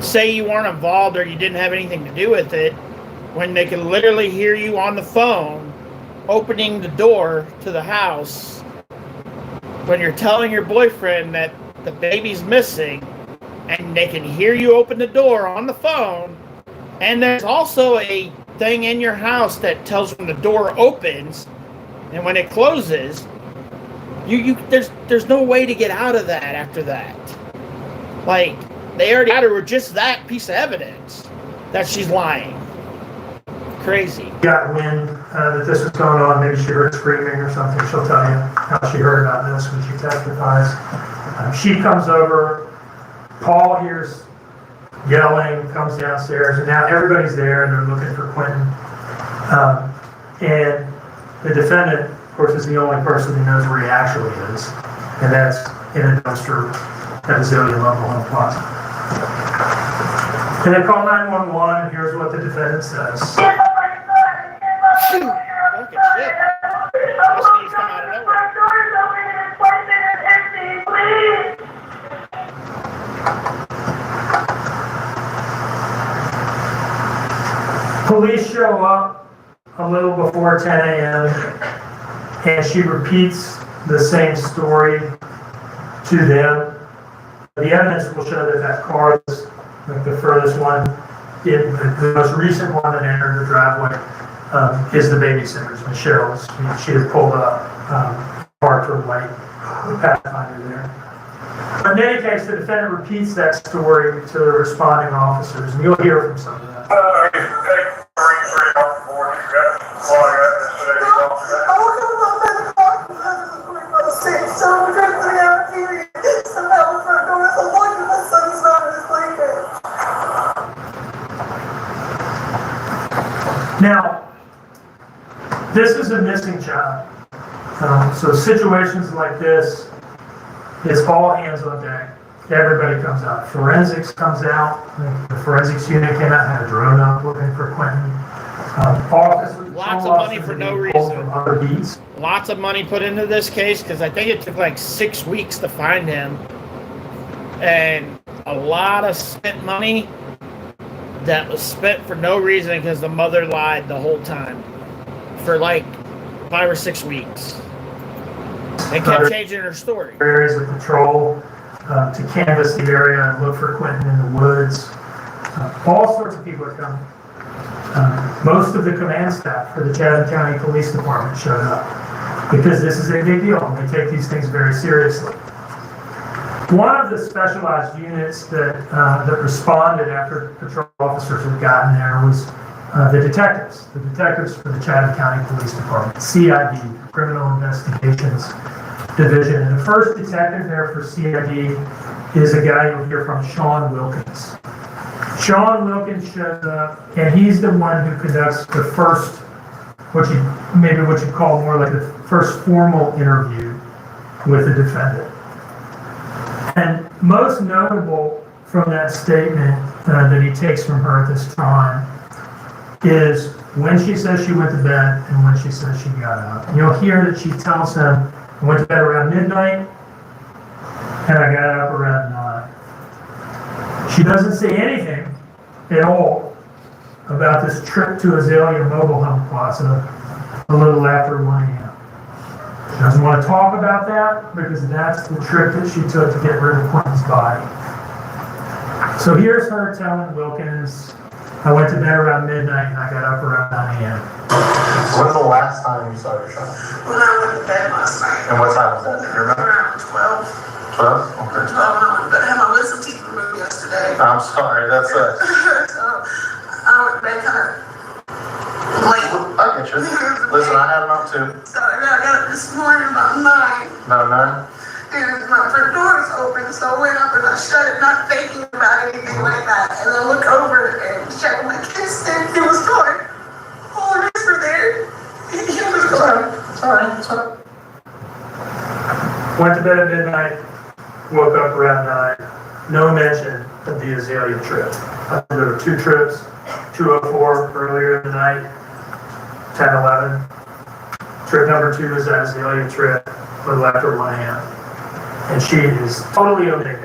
say you weren't involved or you didn't have anything to do with it, when they can literally hear you on the phone opening the door to the house when you're telling your boyfriend that the baby's missing, and they can hear you open the door on the phone, and there's also a thing in your house that tells when the door opens and when it closes. There's no way to get out of that after that. Like, they already got her with just that piece of evidence that she's lying. Crazy. Got wind that this was going on. Maybe she heard screaming or something. She'll tell you how she heard about this when she testifies. She comes over. Paul hears yelling, comes downstairs, and now everybody's there and they're looking for Quinton. And the defendant, of course, is the only person who knows where he actually is, and that's in a dumpster at Azalea Mobile Home Plaza. And they call 911, and here's what the defendant says. Police show up a little before 10 a.m. and she repeats the same story to them. The evidence will show that that car is like the furthest one, the most recent one that entered the driveway is the babysitter's, Michelle's. She had pulled up, parked her white Pathfinder there. But in any case, the defendant repeats that story to the responding officers, and you'll hear from some of that. Now, this is a missing child. So situations like this, it's all hands on deck. Everybody comes out. Forensics comes out. The forensics unit came out and had a drone up looking for Quinton. Lots of money for no reason. Lots of money put into this case because I think it took like 6 weeks to find him. And a lot of spent money that was spent for no reason because the mother lied the whole time for like 5 or 6 weeks and kept changing her story. Areas of patrol to canvass the area and look for Quinton in the woods. All sorts of people are coming. Most of the command staff for the Chatham County Police Department showed up because this is a big deal and they take these things very seriously. One of the specialized units that responded after patrol officers had gotten there was the detectives for the Chatham County Police Department, CID, Criminal Investigations Division. And the first detective there for CID is a guy you'll hear from, Sean Wilkins. Sean Wilkins shows up, and he's the one who conducts the first, what you call more like the first formal interview with the defendant. And most notable from that statement that he takes from her at this time is when she says she went to bed and when she says she got up. And you'll hear that she tells him, I went to bed around midnight and I got up around 9. She doesn't say anything at all about this trip to Azalea Mobile Home Plaza a little after 1 a.m. She doesn't want to talk about that because that's the trip that she took to get rid of Quinton's body. So here's her telling Wilkins, I went to bed around midnight and I got up around 9 a.m. When's the last time you saw your child? When I went to bed last night. And what time was that? Do you remember? Around 12. 12? Okay. 12 and I went to bed. I had my wisdom teeth removed yesterday. I'm sorry, that's So I went to bed kind of late. I get you. Listen, I had them up too. So I got up this morning about 9. About 9? And my front door is open, so I went up and I shut it, not thinking about anything like that. And I look over and check my kids, and he was gone. Oh, Mr. there. He was gone. Sorry. Went to bed at midnight, woke up around 9. No mention of the Azalea trip. There were 2 trips, 2:04 earlier in the night, 10:11. Trip number 2 is that Azalea trip, a little after 1 a.m. And she is totally omitting